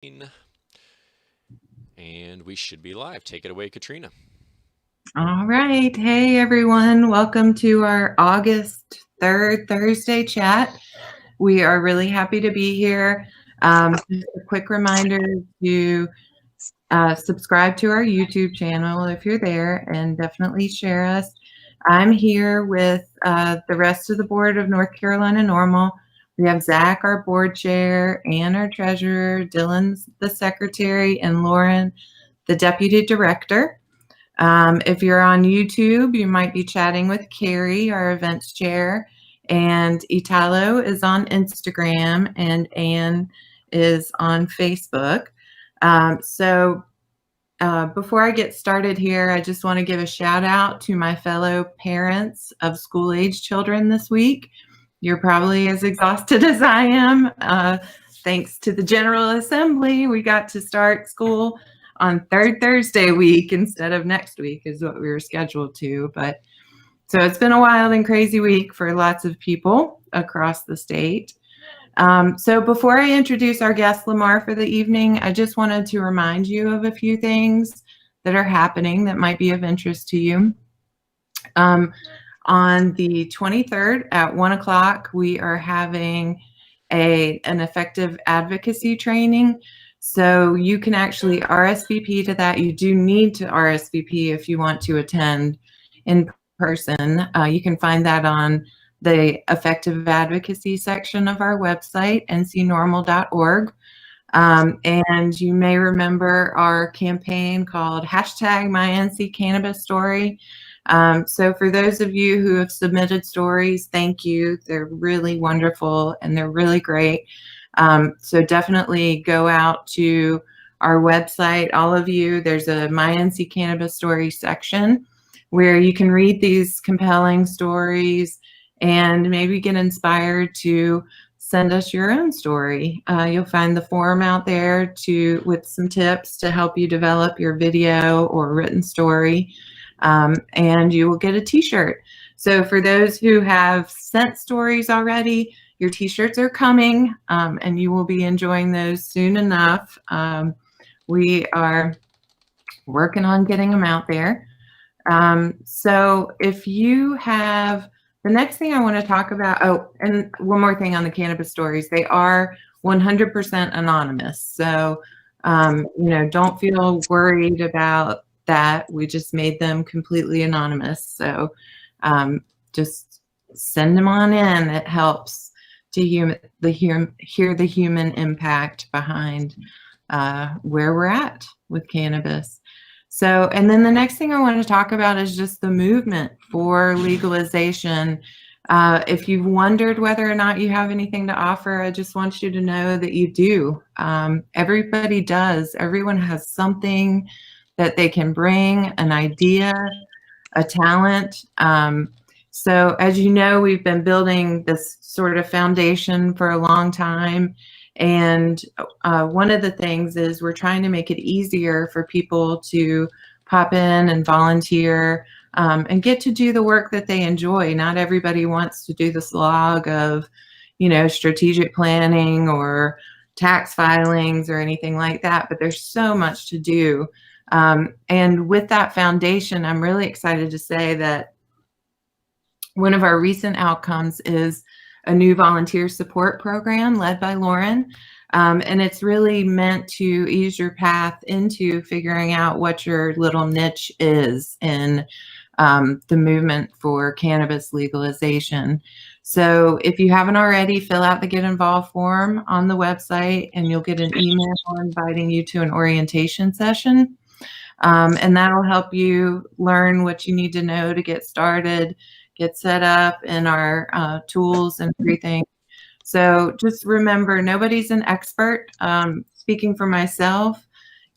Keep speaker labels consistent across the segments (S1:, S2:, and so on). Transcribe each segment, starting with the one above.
S1: And we should be live. Take it away, Katrina.
S2: All right. Hey, everyone. Welcome to our August 3rd Thursday chat. We are really happy to be here. Just a quick reminder to subscribe to our YouTube channel if you're there, and definitely share us. I'm here with the rest of the board of North Carolina Normal. We have Zach, our board chair, Ann, our treasurer, Dylan's the secretary, and Lauren, the deputy director. If you're on YouTube, you might be chatting with Carrie, our events chair, and Italo is on Instagram, and Ann is on Facebook. Before I get started here, I just want to give a shout out to my fellow parents of school-age children this week. You're probably as exhausted as I am. Thanks to the General Assembly, we got to start school on third Thursday week instead of next week is what we were scheduled to. But so it's been a wild and crazy week for lots of people across the state. So before I introduce our guest, Lamar, for the evening, I just wanted to remind you of a few things that are happening that might be of interest to you. On the 23rd at 1 o'clock, we are having an effective advocacy training. So you can actually RSVP to that. You do need to RSVP if you want to attend in person. You can find that on the effective advocacy section of our website, ncnormal.org. And you may remember our campaign called #MyNCCannabisStory. So for those of you who have submitted stories, thank you. They're really wonderful and they're really great. So definitely go out to our website, all of you. There's a My NC Cannabis Story section where you can read these compelling stories and maybe get inspired to send us your own story. You'll find the form out there with some tips to help you develop your video or written story, and you will get a t-shirt. So for those who have sent stories already, your t-shirts are coming, and you will be enjoying those soon enough. We are working on getting them out there. So if you have, the next thing I want to talk about, oh, and one more thing on the cannabis stories, they are 100% anonymous. So, don't feel worried about that. We just made them completely anonymous. So just send them on in. It helps to hear the human impact behind where we're at with cannabis. So, and then the next thing I want to talk about is just the movement for legalization. If you've wondered whether or not you have anything to offer, I just want you to know that you do. Everybody does. Everyone has something that they can bring, an idea, a talent. So as you know, we've been building this sort of foundation for a long time. And one of the things is we're trying to make it easier for people to pop in and volunteer and get to do the work that they enjoy. Not everybody wants to do the slog of, strategic planning or tax filings or anything like that, but there's so much to do. And with that foundation, I'm really excited to say that one of our recent outcomes is a new volunteer support program led by Lauren. And it's really meant to ease your path into figuring out what your little niche is in the movement for cannabis legalization. So if you haven't already, fill out the Get Involved form on the website and you'll get an email inviting you to an orientation session. And that'll help you learn what you need to know to get started, get set up in our tools and everything. So just remember, nobody's an expert. Speaking for myself,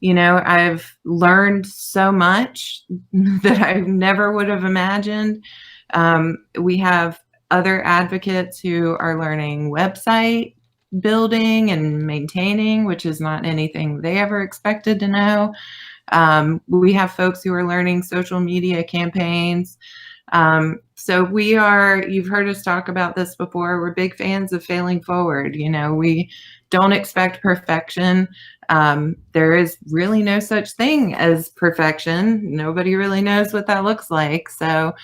S2: I've learned so much that I never would have imagined. We have other advocates who are learning website building and maintaining, which is not anything they ever expected to know. We have folks who are learning social media campaigns. So you've heard us talk about this before. We're big fans of failing forward. We don't expect perfection. There is really no such thing as perfection. Nobody really knows what that looks like. So,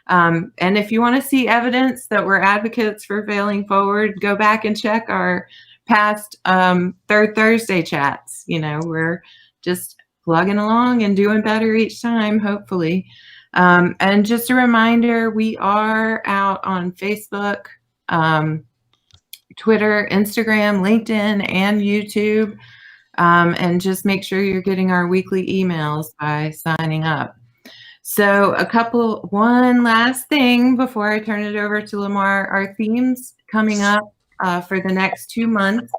S2: and if you want to see evidence that we're advocates for failing forward, go back and check our past Third Thursday chats. We're just plugging along and doing better each time, hopefully. And just a reminder, we are out on Facebook, Twitter, Instagram, LinkedIn, and YouTube. And just make sure you're getting our weekly emails by signing up. So one last thing before I turn it over to Lamar. Our themes coming up for the next 2 months.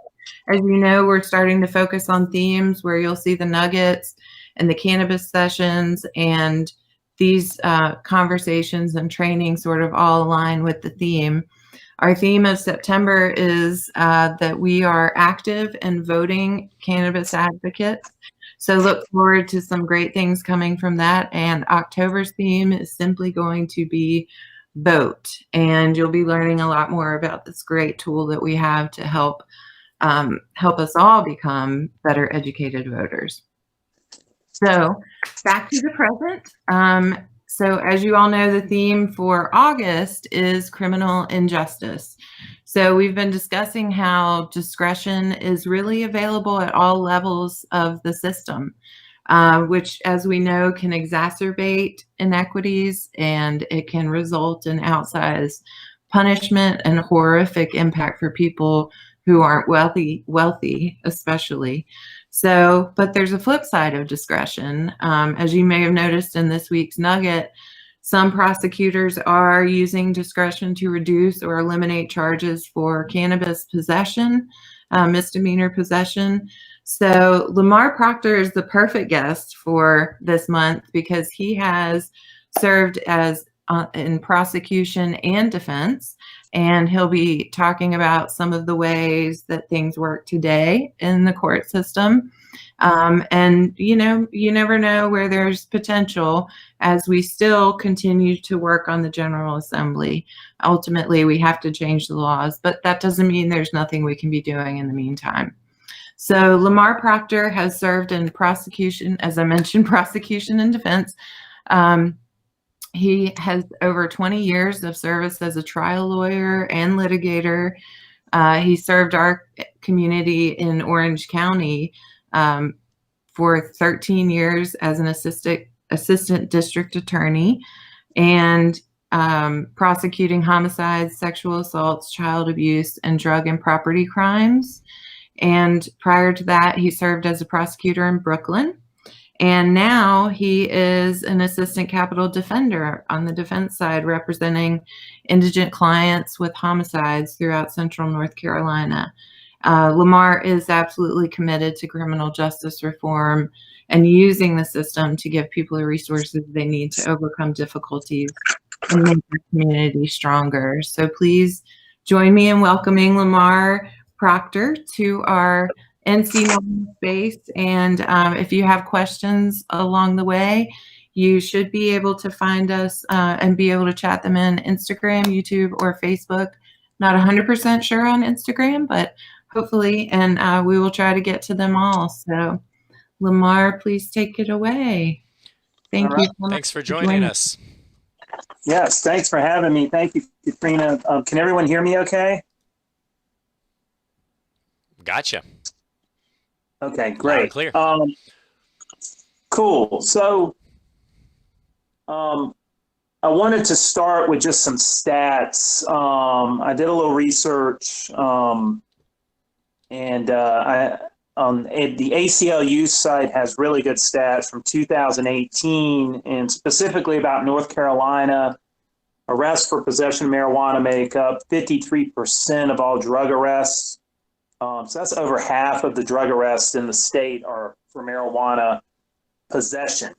S2: As you know, we're starting to focus on themes where you'll see the nuggets and the cannabis sessions, and these conversations and training sort of all align with the theme. Our theme of September is that we are active and voting cannabis advocates. So look forward to some great things coming from that. And October's theme is simply going to be vote. And you'll be learning a lot more about this great tool that we have to help us all become better educated voters. So back to the present. So as you all know, the theme for August is criminal injustice. So we've been discussing how discretion is really available at all levels of the system, which, as we know, can exacerbate inequities, and it can result in outsized punishment and horrific impact for people who aren't wealthy especially. So, but there's a flip side of discretion. As you may have noticed in this week's nugget, some prosecutors are using discretion to reduce or eliminate charges for cannabis possession, misdemeanor possession. So Lamar Proctor is the perfect guest for this month because he has served as in prosecution and defense. And he'll be talking about some of the ways that things work today in the court system. And, you never know where there's potential as we still continue to work on the General Assembly. Ultimately, we have to change the laws, but that doesn't mean there's nothing we can be doing in the meantime. So Lamar Proctor has served in prosecution, as I mentioned, prosecution and defense. He has over 20 years of service as a trial lawyer and litigator. He served our community in Orange County for 13 years as an assistant district attorney, and prosecuting homicides, sexual assaults, child abuse, and drug and property crimes. And prior to that, he served as a prosecutor in Brooklyn. And now he is an assistant capital defender on the defense side, representing indigent clients with homicides throughout central North Carolina. Lamar is absolutely committed to criminal justice reform and using the system to give people the resources they need to overcome difficulties and make their community stronger. So please join me in welcoming Lamar Proctor to our NC space. And if you have questions along the way, you should be able to find us and be able to chat them in Instagram, YouTube, or Facebook. Not 100% sure on Instagram, but hopefully, and we will try to get to them all. So Lamar, please take it away. Thank you.
S1: Thanks for joining us.
S3: Yes, thanks for having me. Thank you, Katrina. Can everyone hear me okay?
S1: Gotcha.
S3: Okay, great.
S1: Loud and clear.
S3: Cool. So I wanted to start with just some stats. I did a little research, and the ACLU site has really good stats from 2018, and specifically about North Carolina. Arrests for possession of marijuana make up 53% of all drug arrests. So that's over half of the drug arrests in the state are for marijuana possession.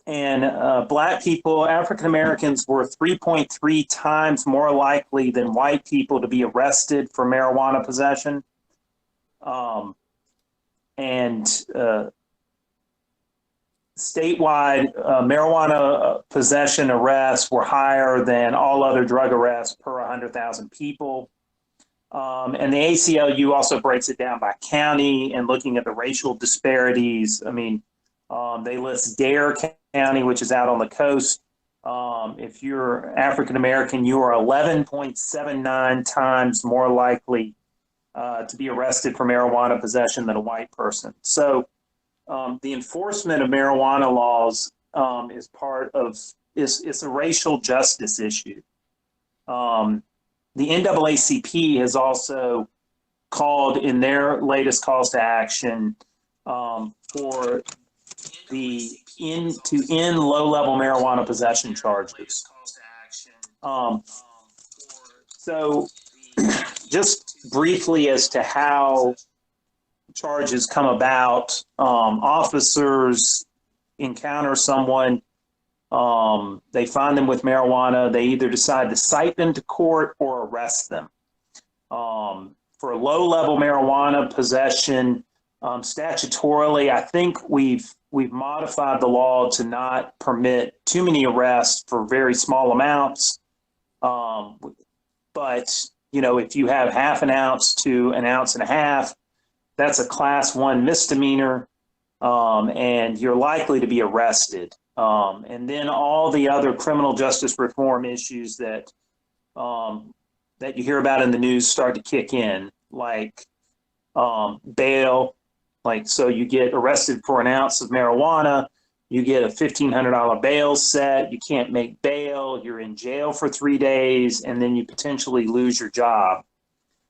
S3: Black people, African Americans, were 3.3 times more likely than white people to be arrested for marijuana possession. Statewide, marijuana possession arrests were higher than all other drug arrests per 100,000 people. And the ACLU also breaks it down by county and looking at the racial disparities. I mean, they list Dare County, which is out on the coast. If you're African American, you are 11.79 times more likely to be arrested for marijuana possession than a white person. So the enforcement of marijuana laws is part of it's a racial justice issue. The NAACP has also called in their latest calls to action for to end low-level marijuana possession charges. So just briefly as to how charges come about, officers encounter someone, they find them with marijuana, they either decide to cite them to court or arrest them. For low-level marijuana possession, statutorily, I think we've modified the law to not permit too many arrests for very small amounts. But, you know, if you have half an ounce to an ounce and a half, that's a class 1 misdemeanor, and you're likely to be arrested. And then all the other criminal justice reform issues that you hear about in the news start to kick in, like bail. Like, so you get arrested for an ounce of marijuana, you get a $1,500 bail set, you can't make bail, you're in jail for 3 days, and then you potentially lose your job.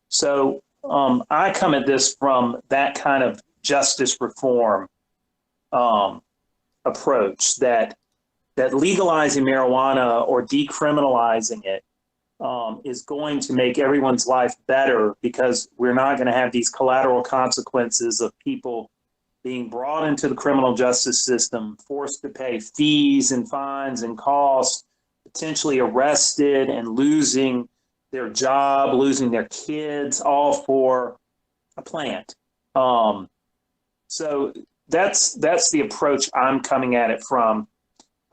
S3: So I come at this from that kind of justice reform approach, that legalizing marijuana or decriminalizing it is going to make everyone's life better, because we're not going to have these collateral consequences of people being brought into the criminal justice system, forced to pay fees and fines and costs, potentially arrested and losing their job, losing their kids, all for a plant. So that's the approach I'm coming at it from.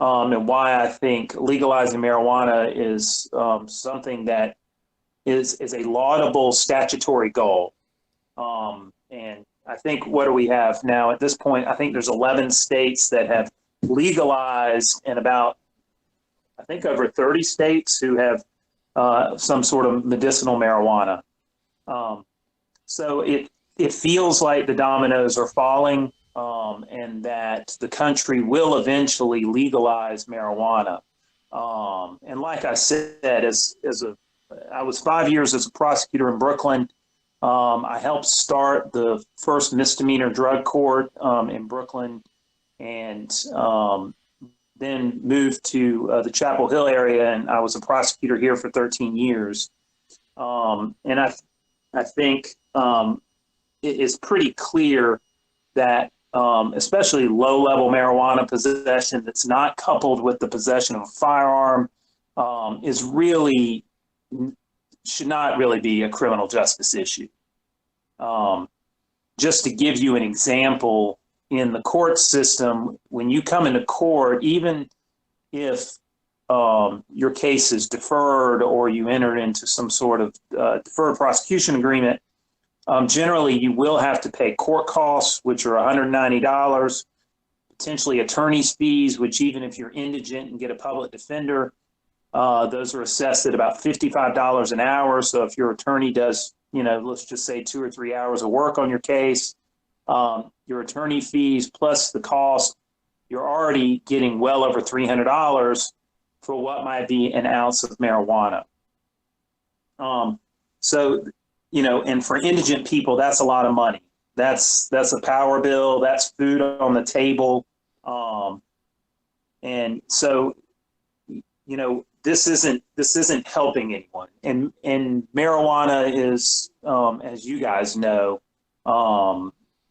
S3: And why I think legalizing marijuana is something that is a laudable statutory goal. And I think, what do we have now at this point? I think there's 11 states that have legalized, and about, I think, over 30 states who have some sort of medicinal marijuana. So it feels like the dominoes are falling. And that the country will eventually legalize marijuana. And like I said, I was 5 years as a prosecutor in Brooklyn. I helped start the first misdemeanor drug court in Brooklyn, and then moved to the Chapel Hill area, and I was a prosecutor here for 13 years. And I think it is pretty clear that especially low-level marijuana possession that's not coupled with the possession of a firearm should not really be a criminal justice issue. Just to give you an example, in the court system, when you come into court, even if your case is deferred or you enter into some sort of deferred prosecution agreement, generally, you will have to pay court costs, which are $190, potentially attorney's fees, which, even if you're indigent and get a public defender, those are assessed at about $55 an hour. So if your attorney does, let's just say 2 or 3 hours of work on your case, your attorney fees plus the cost, you're already getting well over $300 for what might be an ounce of marijuana. And for indigent people, that's a lot of money. That's a power bill. That's food on the table. And so, this isn't helping anyone. And marijuana is, as you guys know,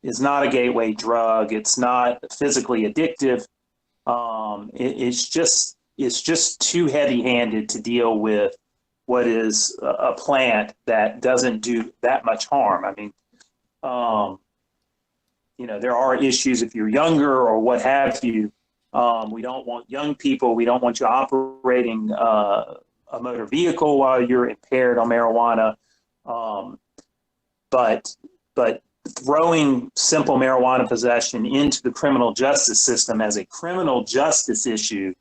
S3: is not a gateway drug. It's not physically addictive. It's just too heavy-handed to deal with what is a plant that doesn't do that much harm. I mean, there are issues if you're younger or what have you. We don't want young people. We don't want you operating a motor vehicle while you're impaired on marijuana. Um, but throwing simple marijuana possession into the criminal justice system as a criminal justice issue,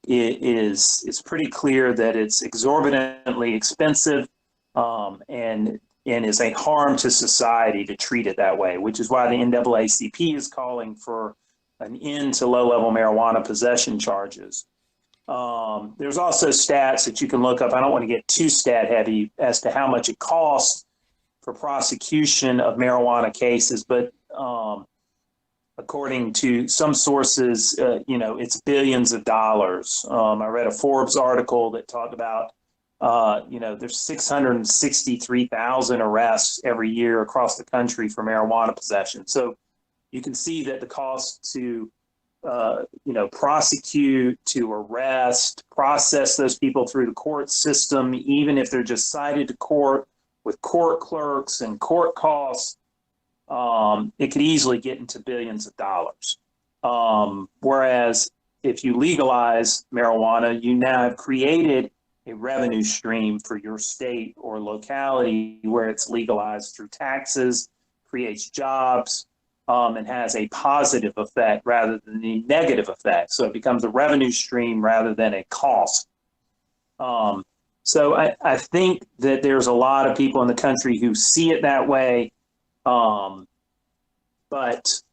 S3: it's pretty clear that it's exorbitantly expensive, and is a harm to society to treat it that way, which is why the NAACP is calling for an end to low-level marijuana possession charges. There's also stats that you can look up. I don't want to get too stat heavy as to how much it costs for prosecution of marijuana cases, but according to some sources, it's billions of dollars. I read a Forbes article that talked about, there's 663,000 arrests every year across the country for marijuana possession. So you can see that the cost to prosecute, to arrest, process those people through the court system, even if they're just cited to court with court clerks and court costs, it could easily get into billions of dollars. Whereas if you legalize marijuana, you now have created a revenue stream for your state or locality where it's legalized through taxes, creates jobs, and has a positive effect rather than the negative effect. So it becomes a revenue stream rather than a cost. So I think that there's a lot of people in the country who see it that way. But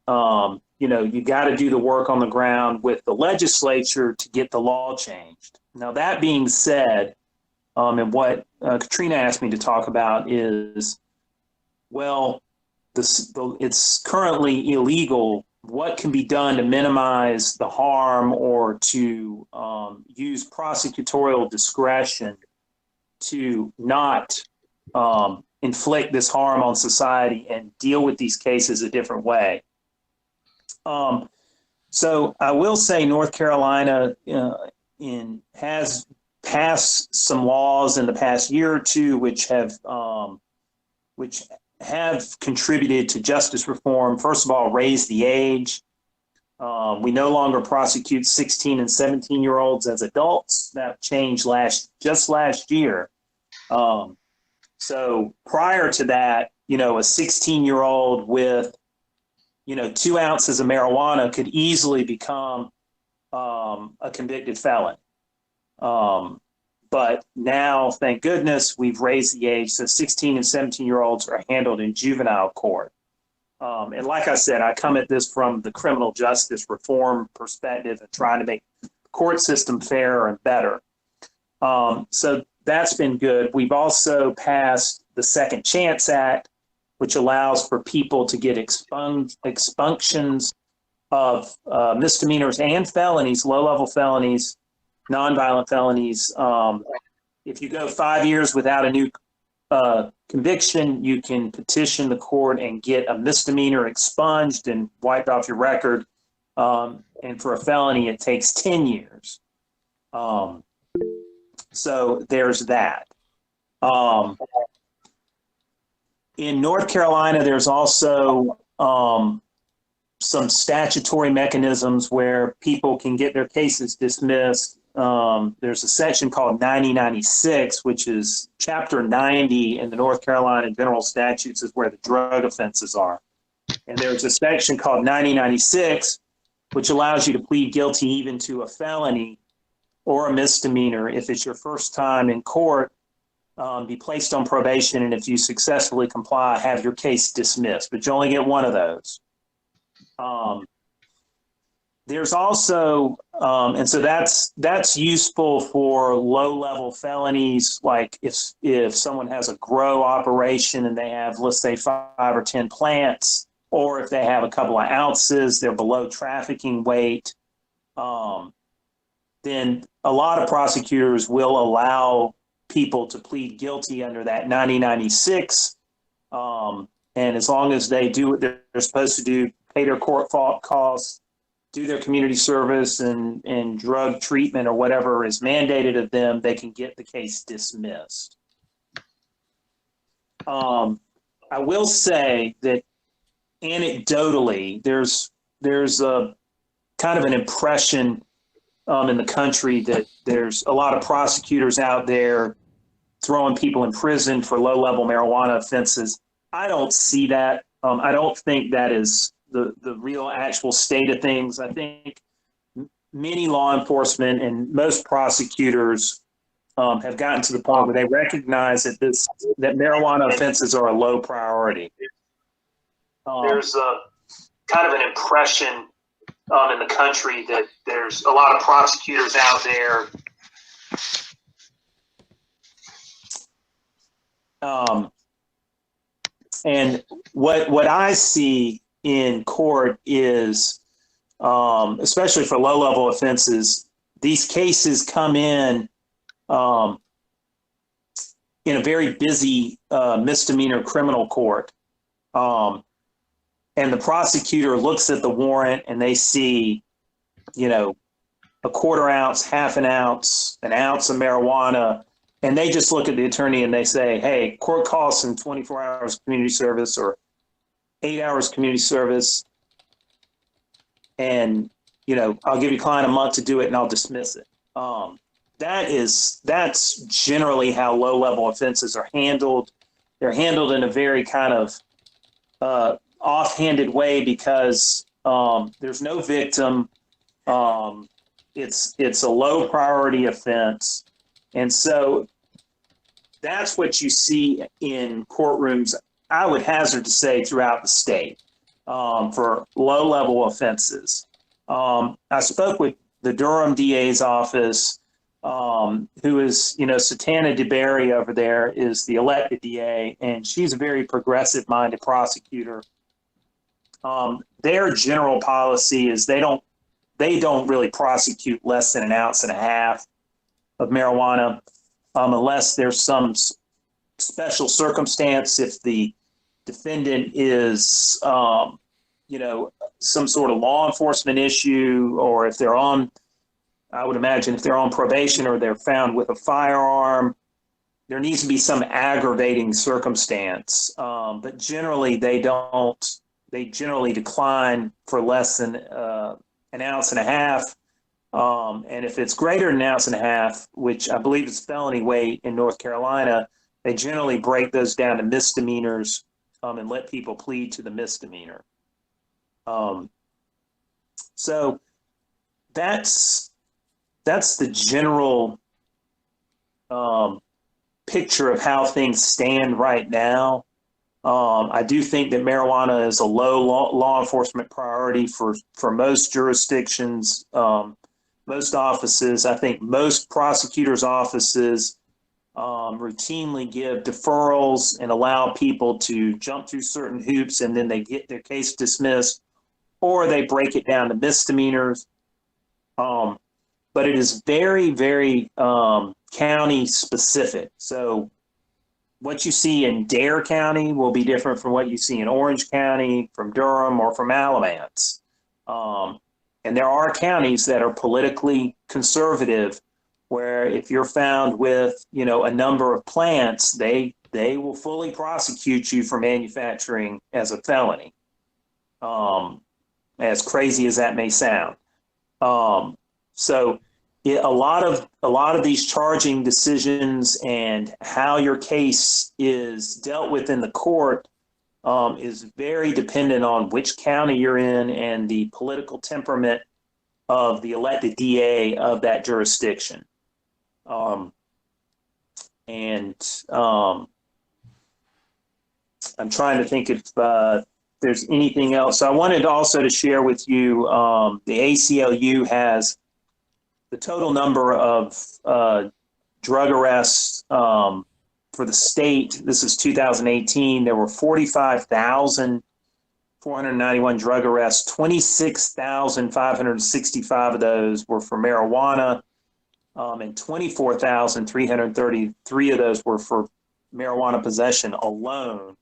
S3: you got to do the work on the ground with the legislature to get the law changed. Now, that being said, and what Katrina asked me to talk about is, well, it's currently illegal. What can be done to minimize the harm or to use prosecutorial discretion to not inflict this harm on society and deal with these cases a different way? So I will say North Carolina has passed some laws in the past year or two which have contributed to justice reform. First of all, raise the age. We no longer prosecute 16 and 17-year-olds as adults. That changed just last year. So prior to that, a 16-year-old with, 2 ounces of marijuana could easily become a convicted felon. But now, thank goodness, we've raised the age. So 16 and 17-year-olds are handled in juvenile court. And like I said, I come at this from the criminal justice reform perspective and trying to make the court system fairer and better. So that's been good. We've also passed the Second Chance Act, which allows for people to get expunctions of misdemeanors and felonies, low-level felonies, nonviolent felonies. If you go 5 years without a new conviction, you can petition the court and get a misdemeanor expunged and wiped off your record. And for a felony, it takes 10 years. So there's that. In North Carolina, there's also some statutory mechanisms where people can get their cases dismissed. There's a section called 9096, which is Chapter 90 in the North Carolina General Statutes is where the drug offenses are. And there's a section called 9096, which allows you to plead guilty even to a felony or a misdemeanor if it's your first time in court, be placed on probation, and if you successfully comply, have your case dismissed. But you only get one of those. There's also, and so that's useful for low-level felonies, like if someone has a grow operation and they have, let's say, 5 or 10 plants, or if they have a couple of ounces, they're below trafficking weight, then a lot of prosecutors will allow people to plead guilty under that 9096. And as long as they do what they're supposed to do, pay their court costs, do their community service and drug treatment or whatever is mandated of them, they can get the case dismissed. I will say that anecdotally, there's a kind of an impression in the country that there's a lot of prosecutors out there throwing people in prison for low-level marijuana offenses. I don't see that. I don't think that is the real actual state of things. I think many law enforcement and most prosecutors have gotten to the point where they recognize that marijuana offenses are a low priority.
S4: There's a kind of an impression in the country that there's a lot of prosecutors out there.
S3: And what I see in court is, especially for low-level offenses, these cases come in a very busy misdemeanor criminal court. And the prosecutor looks at the warrant and they see, a quarter ounce, half an ounce of marijuana. And they just look at the attorney and they say, hey, court costs in 24 hours community service or 8 hours community service. And, I'll give your client a month to do it and I'll dismiss it. That's generally how low-level offenses are handled. They're handled in a very kind of offhanded way because there's no victim. It's a low priority offense. And so that's what you see in courtrooms, I would hazard to say, throughout the state for low-level offenses. I spoke with the Durham DA's office, who is, Satana DeBerry over there is the elected DA, and she's a very progressive-minded prosecutor. Their general policy is they don't really prosecute less than 1.5 ounces of marijuana, unless there's some special circumstance. If the defendant is, some sort of law enforcement issue, or if they're I would imagine if they're on probation or they're found with a firearm, there needs to be some aggravating circumstance. But generally, they generally decline for less than 1.5 ounces. And if it's greater than 1.5 ounces, which I believe is felony weight in North Carolina, they generally break those down to misdemeanors and let people plead to the misdemeanor. So that's the general picture of how things stand right now. I do think that marijuana is a low law enforcement priority for most jurisdictions, most offices. I think most prosecutors' offices routinely give deferrals and allow people to jump through certain hoops, and then they get their case dismissed, or they break it down to misdemeanors. But it is very, very county specific. So what you see in Dare County will be different from what you see in Orange County, from Durham, or from Alamance. And there are counties that are politically conservative, where if you're found with, a number of plants, they will fully prosecute you for manufacturing as a felony, as crazy as that may sound. So a lot of these charging decisions and how your case is dealt with in the court is very dependent on which county you're in and the political temperament of the elected DA of that jurisdiction. I'm trying to think if there's anything else. So I wanted also to share with you, the ACLU has the total number of drug arrests for the state. This is 2018. There were 45,491 drug arrests. 26,565 of those were for marijuana, and 24,333 of those were for marijuana possession alone.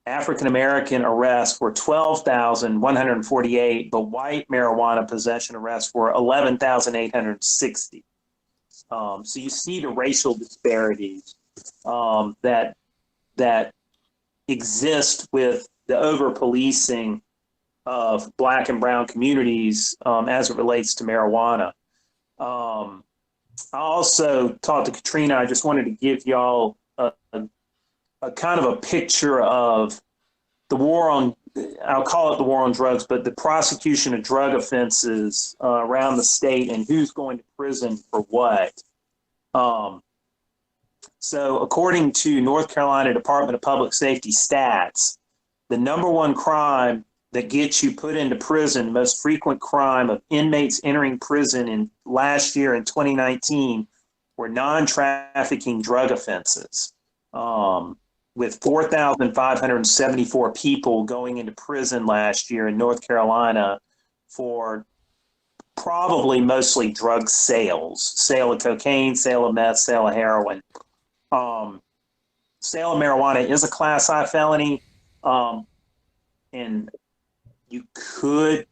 S3: African-American arrests were 12,148, but white marijuana possession arrests were 11,860. So you see the racial disparities that exist with the over-policing of Black and brown communities as it relates to marijuana. I also talked to Katrina. I just wanted to give y'all a kind of a picture of the war on, I'll call it the war on drugs, but the prosecution of drug offenses around the state and who's going to prison for what. So according to North Carolina Department of Public Safety stats, the number one crime that gets you put into prison, most frequent crime of inmates entering prison in last year in 2019 were non-trafficking drug offenses, with 4,574 people going into prison last year in North Carolina for probably mostly drug sales, sale of cocaine, sale of meth, sale of heroin. Sale of marijuana is a Class I felony, and you could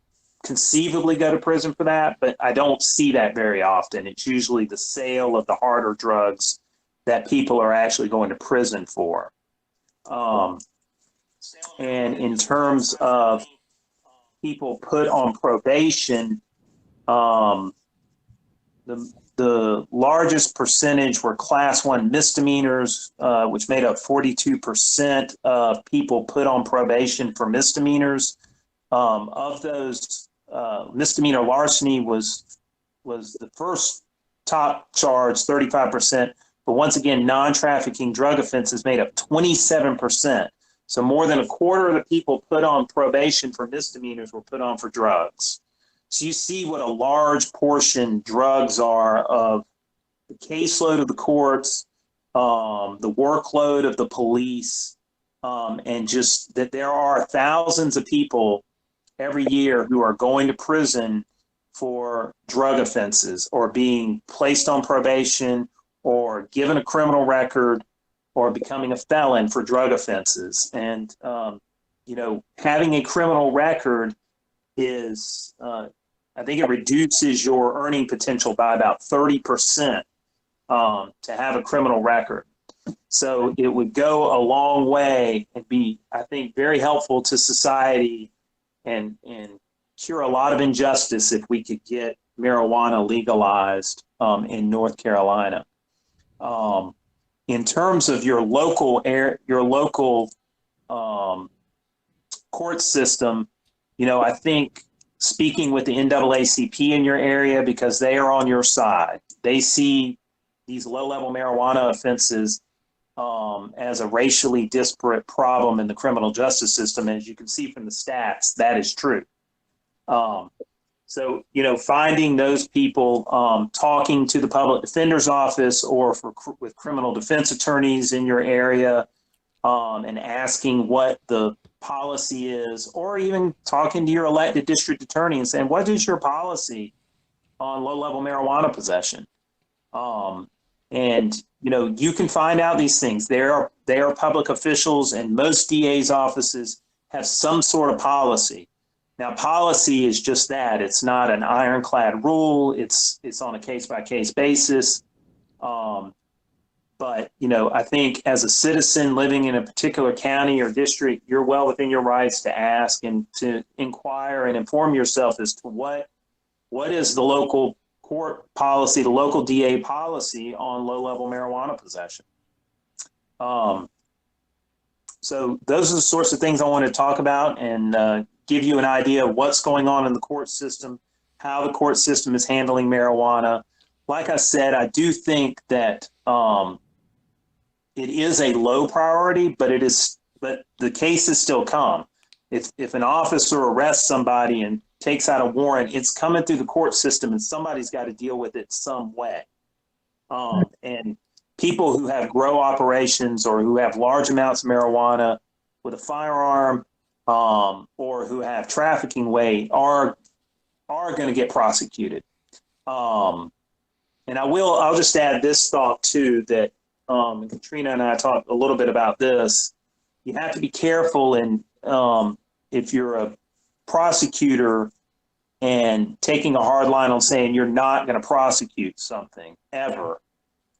S3: conceivably go to prison for that, but I don't see that very often. It's usually the sale of the harder drugs that people are actually going to prison for. And in terms of people put on probation, the largest percentage were Class 1 misdemeanors, which made up 42% of people put on probation for misdemeanors. Of those, misdemeanor larceny was the first top charge, 35%. But once again, non-trafficking drug offenses made up 27%. So more than a quarter of the people put on probation for misdemeanors were put on for drugs. So you see what a large portion drugs are of the caseload of the courts, the workload of the police, and just that there are thousands of people every year who are going to prison for drug offenses or being placed on probation or given a criminal record or becoming a felon for drug offenses. And, having a criminal record is, I think it reduces your earning potential by about 30% to have a criminal record. So it would go a long way and be, I think, very helpful to society and cure a lot of injustice if we could get marijuana legalized in North Carolina. In terms of your local court system, I think speaking with the NAACP in your area, because they are on your side, they see these low-level marijuana offenses as a racially disparate problem in the criminal justice system. As you can see from the stats, that is true. So, finding those people, talking to the public defender's office or with criminal defense attorneys in your area, and asking what the policy is, or even talking to your elected district attorney and saying, what is your policy on low-level marijuana possession? And you can find out these things. They are public officials, and most DA's offices have some sort of policy. Now, policy is just that. It's not an ironclad rule. It's on a case-by-case basis. But, I think as a citizen living in a particular county or district, you're well within your rights to ask and to inquire and inform yourself as to what is the local court policy, the local DA policy on low-level marijuana possession. So those are the sorts of things I want to talk about and give you an idea of what's going on in the court system, how the court system is handling marijuana. Like I said, I do think that it is a low priority, but the cases still come. If an officer arrests somebody and takes out a warrant, it's coming through the court system, and somebody's got to deal with it some way. And people who have grow operations or who have large amounts of marijuana with a firearm, or who have trafficking weight are going to get prosecuted. And I'll just add this thought too, that Katrina and I talked a little bit about this. You have to be careful, and if you're a prosecutor and taking a hard line on saying you're not going to prosecute something ever,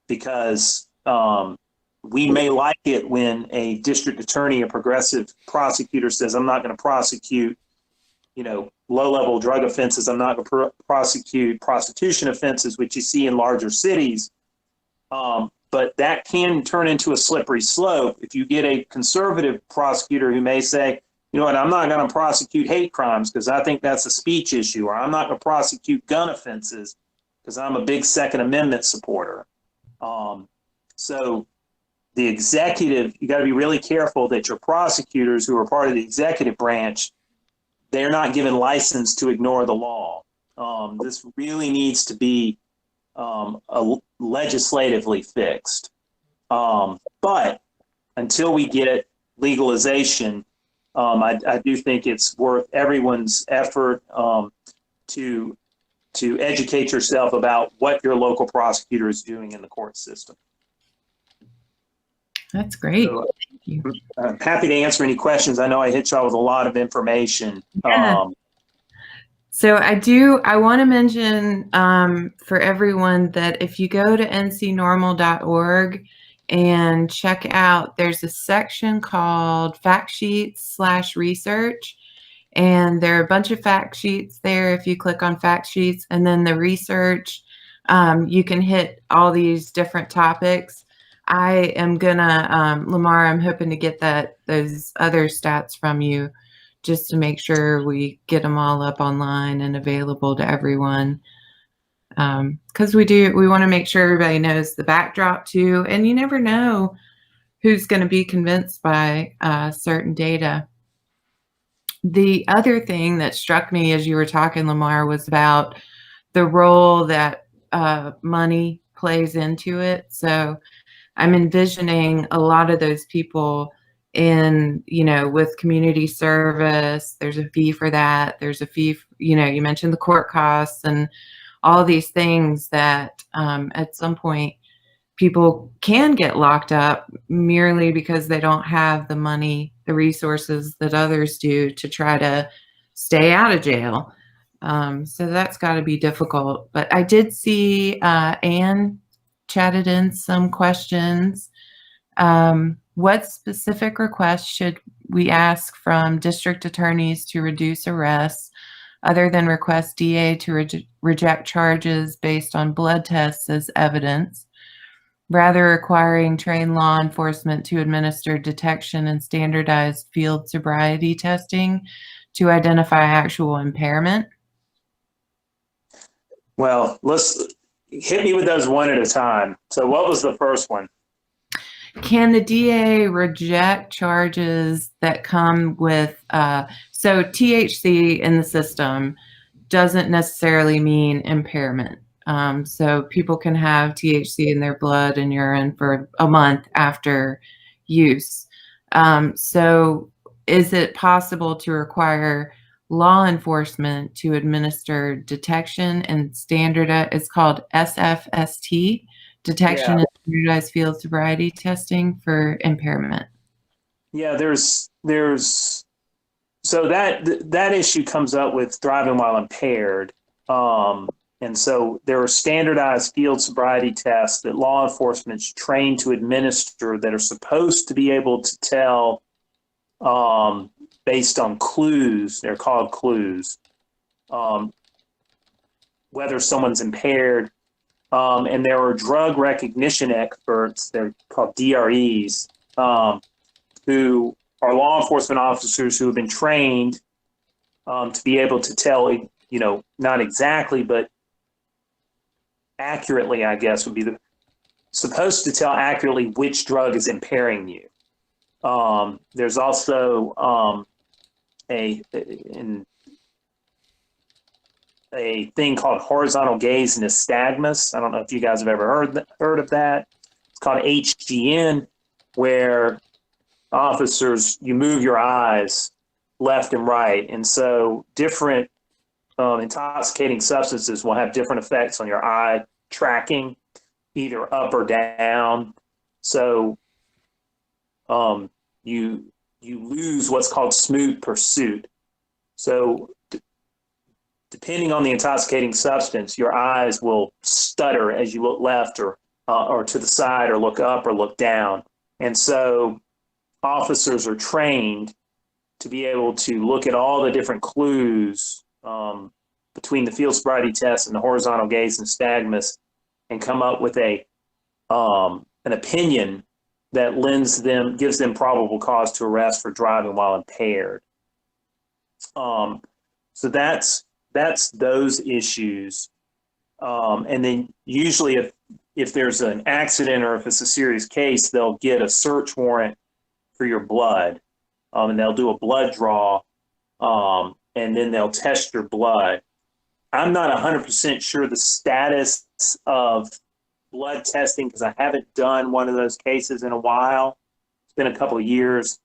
S3: because we may like it when a district attorney, a progressive prosecutor says, I'm not going to prosecute, low-level drug offenses. I'm not going to prosecute prostitution offenses, which you see in larger cities. But that can turn into a slippery slope if you get a conservative prosecutor who may say, you know what, I'm not going to prosecute hate crimes because I think that's a speech issue, or I'm not going to prosecute gun offenses because I'm a big Second Amendment supporter. So the executive, you got to be really careful that your prosecutors who are part of the executive branch, they're not given license to ignore the law. This really needs to be legislatively fixed. But until we get legalization, I do think it's worth everyone's effort to educate yourself about what your local prosecutor is doing in the court system.
S2: That's great.
S3: So,
S2: Thank you.
S3: I'm happy to answer any questions. I know I hit y'all with a lot of information.
S2: Yeah. So I want to mention for everyone that if you go to ncnormal.org and check out, there's a section called Fact Sheets/Research. And there are a bunch of fact sheets there. If you click on fact sheets and then the research, you can hit all these different topics. I am gonna, Lamar, I'm hoping to get those other stats from you just to make sure we get them all up online and available to everyone. Because we want to make sure everybody knows the backdrop too. And you never know who's going to be convinced by certain data. The other thing that struck me as you were talking, Lamar, was about the role that money plays into it. So I'm envisioning a lot of those people in, with community service. There's a fee for that. There's a fee, you mentioned the court costs and all these things that at some point people can get locked up merely because they don't have the money, the resources that others do to try to stay out of jail. So that's got to be difficult. But I did see Anne chatted in some questions. What specific requests should we ask from district attorneys to reduce arrests other than request DA to reject charges based on blood tests as evidence, rather requiring trained law enforcement to administer detection and standardized field sobriety testing to identify actual impairment?
S3: Well, let's hit me with those one at a time. So what was the first one?
S2: Can the DA reject charges that come with, so THC in the system doesn't necessarily mean impairment. So people can have THC in their blood and urine for a month after use. So is it possible to require law enforcement to administer detection and standardized, it's called SFST, detection and standardized field sobriety testing for impairment?
S3: Yeah, so that issue comes up with driving while impaired. And so there are standardized field sobriety tests that law enforcement's trained to administer that are supposed to be able to tell based on clues, they're called clues, whether someone's impaired. And there are drug recognition experts, they're called DREs, who are law enforcement officers who have been trained to be able to tell, not exactly, but accurately, I guess, would be supposed to tell accurately which drug is impairing you. There's also a thing called horizontal gaze nystagmus. I don't know if you guys have ever heard of that. It's called HGN, where officers, you move your eyes left and right. And so different intoxicating substances will have different effects on your eye tracking, either up or down. So you lose what's called smooth pursuit. So depending on the intoxicating substance, your eyes will stutter as you look left or to the side, or look up or look down. And so officers are trained to be able to look at all the different clues between the field sobriety test and the horizontal gaze and nystagmus, and come up with an opinion that gives them probable cause to arrest for driving while impaired. So that's those issues. And then usually if there's an accident or if it's a serious case, they'll get a search warrant for your blood, and they'll do a blood draw, and then they'll test your blood. I'm not 100% sure the status of blood testing because I haven't done one of those cases in a while. It's been a couple of years.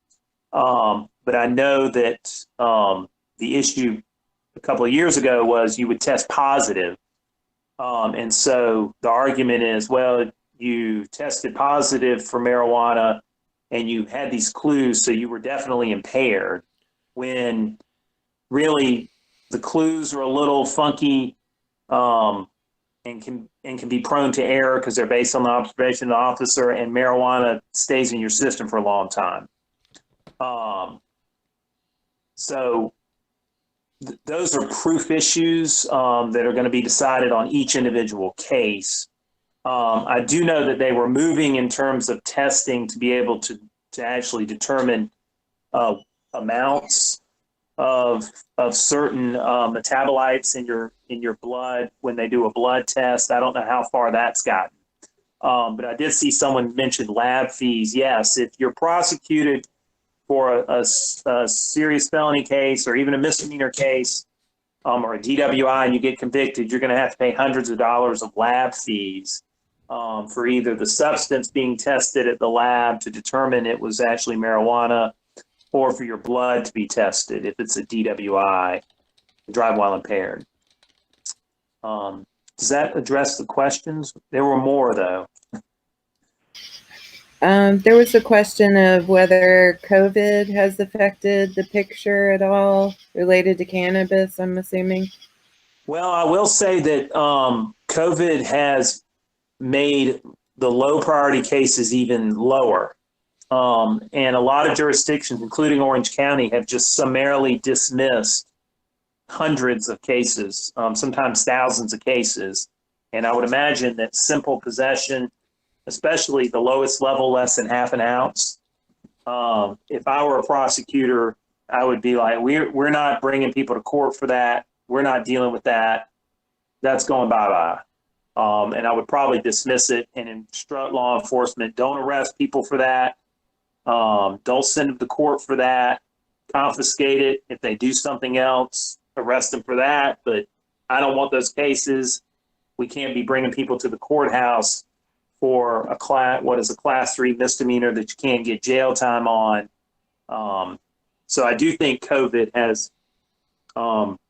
S3: But I know that the issue a couple of years ago was you would test positive. And so the argument is, well, you tested positive for marijuana and you had these clues, so you were definitely impaired, when really the clues are a little funky, and can be prone to error because they're based on the observation of the officer, and marijuana stays in your system for a long time. So those are proof issues that are going to be decided on each individual case. I do know that they were moving in terms of testing to be able to actually determine amounts of certain metabolites in your blood when they do a blood test. I don't know how far that's gotten, but I did see someone mention lab fees. Yes, if you're prosecuted for a serious felony case or even a misdemeanor case, or a DWI, and you get convicted, you're going to have to pay hundreds of dollars of lab fees for either the substance being tested at the lab to determine it was actually marijuana, or for your blood to be tested if it's a DWI, drive while impaired. Does that address the questions? There were more, though.
S2: There was a question of whether COVID has affected the picture at all related to cannabis, I'm assuming.
S3: Well, I will say that COVID has made the low priority cases even lower. And a lot of jurisdictions, including Orange County, have just summarily dismissed hundreds of cases, sometimes thousands of cases. And I would imagine that simple possession, especially the lowest level, less than half an ounce, if I were a prosecutor, I would be like, we're not bringing people to court for that. We're not dealing with that. That's going bye-bye. And I would probably dismiss it and instruct law enforcement, don't arrest people for that. Don't send them to court for that. Confiscate it. If they do something else, arrest them for that. But I don't want those cases. We can't be bringing people to the courthouse for a class 3 misdemeanor that you can't get jail time on. So I do think COVID has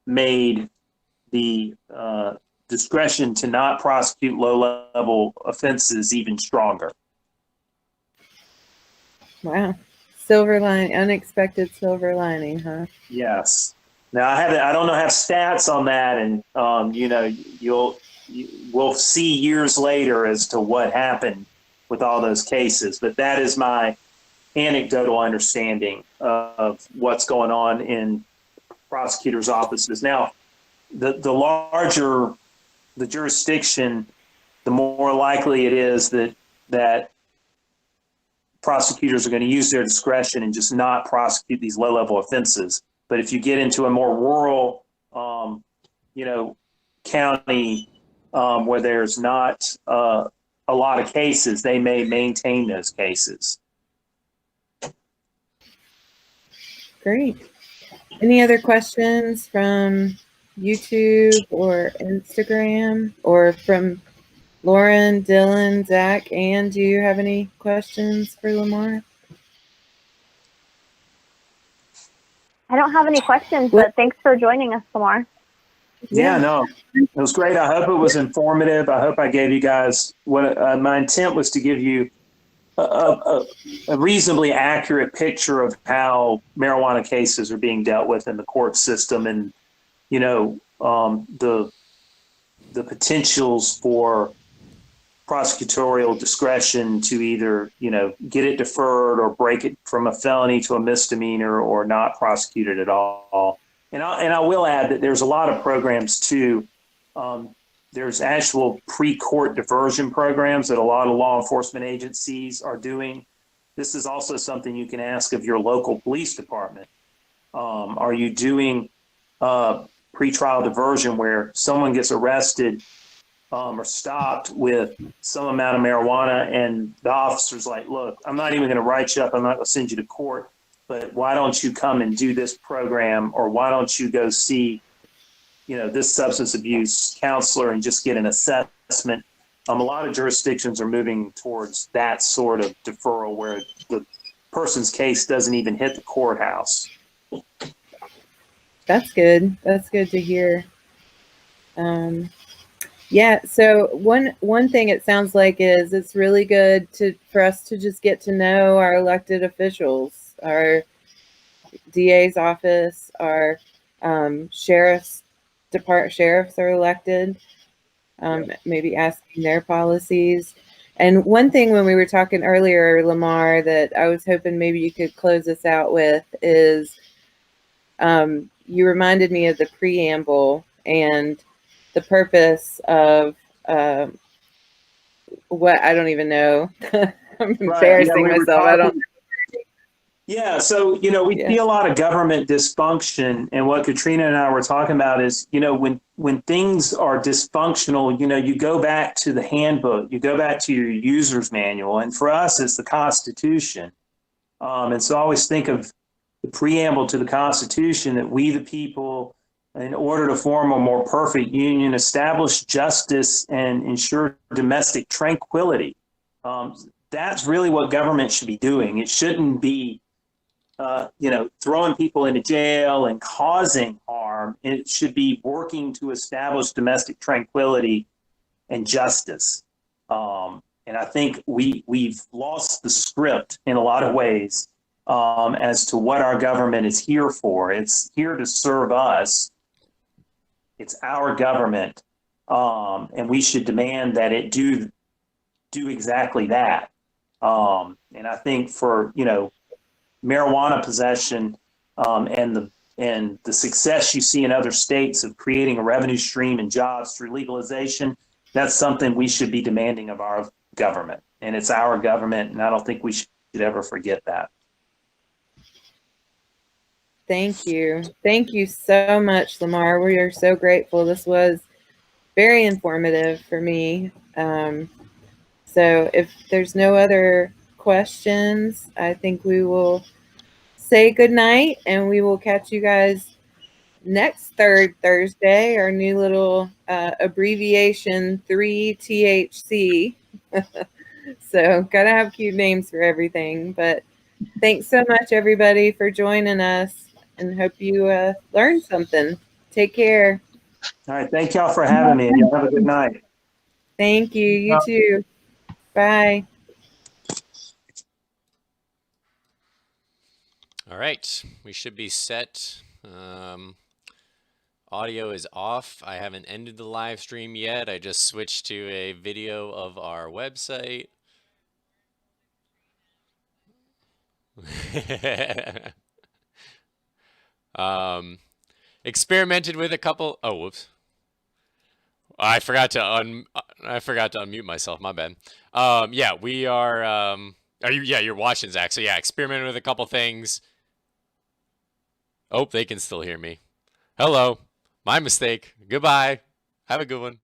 S3: made the discretion to not prosecute low-level offenses even stronger.
S2: Wow. Silver lining, unexpected silver lining, huh?
S3: Yes. Now I don't have stats on that, and we'll see years later as to what happened with all those cases. But that is my anecdotal understanding of what's going on in prosecutors' offices. Now, the larger the jurisdiction, the more likely it is that prosecutors are going to use their discretion and just not prosecute these low-level offenses. But if you get into a more rural, county where there's not a lot of cases, they may maintain those cases.
S2: Great. Any other questions from YouTube or Instagram, or from Lauren, Dylan, Zach, Ann? Do you have any questions for Lamar?
S5: I don't have any questions, but thanks for joining us, Lamar.
S3: Yeah, no, it was great. I hope it was informative. I hope I gave you guys what my intent was, to give you a reasonably accurate picture of how marijuana cases are being dealt with in the court system, and the potentials for prosecutorial discretion to either get it deferred or break it from a felony to a misdemeanor or not prosecute it at all. And I will add that there's a lot of programs too. There's actual pre-court diversion programs that a lot of law enforcement agencies are doing. This is also something you can ask of your local police department. Are you doing pretrial diversion where someone gets arrested or stopped with some amount of marijuana and the officer's like, look, I'm not even going to write you up. I'm not going to send you to court, but why don't you come and do this program? Or why don't you go see, this substance abuse counselor and just get an assessment? A lot of jurisdictions are moving towards that sort of deferral where the person's case doesn't even hit the courthouse.
S2: That's good. That's good to hear. Yeah. So one thing it sounds like is it's really good for us to just get to know our elected officials, our DA's office, our sheriffs are elected. Maybe asking their policies. And one thing when we were talking earlier, Lamar, that I was hoping maybe you could close us out with is you reminded me of the preamble and the purpose of what I don't even know. I'm embarrassing myself. I don't.
S3: Yeah, so we see a lot of government dysfunction, and what Katrina and I were talking about is when things are dysfunctional, you go back to the handbook, you go back to your user's manual, and for us it's the Constitution. And so I always think of the preamble to the Constitution that we the people, in order to form a more perfect union, establish justice and ensure domestic tranquility. That's really what government should be doing. It shouldn't be throwing people into jail and causing harm. It should be working to establish domestic tranquility and justice. And I think we've lost the script in a lot of ways as to what our government is here for. It's here to serve us. It's our government, and we should demand that it do exactly that. And I think for marijuana possession and the success you see in other states of creating a revenue stream and jobs through legalization, that's something we should be demanding of our government. And it's our government, and I don't think we should ever forget that.
S2: Thank you. Thank you so much, Lamar. We are so grateful. This was very informative for me. So if there's no other questions, I think we will say good night, and we will catch you guys next Thursday, our new little abbreviation 3THC. So gotta have cute names for everything. But thanks so much, everybody, for joining us, and hope you learned something. Take care.
S3: All right. Thank y'all for having me, and y'all have a good night.
S2: Thank you. You too. Bye.
S1: All right, we should be set. Audio is off. I haven't ended the live stream yet. I just switched to a video of our website. Experimented with a couple. Oh, whoops! I forgot to unmute myself. My bad. Yeah, we are. Are you? Yeah, you're watching, Zach. So yeah, experimented with a couple things. Oh, they can still hear me. Hello. My mistake. Goodbye. Have a good one.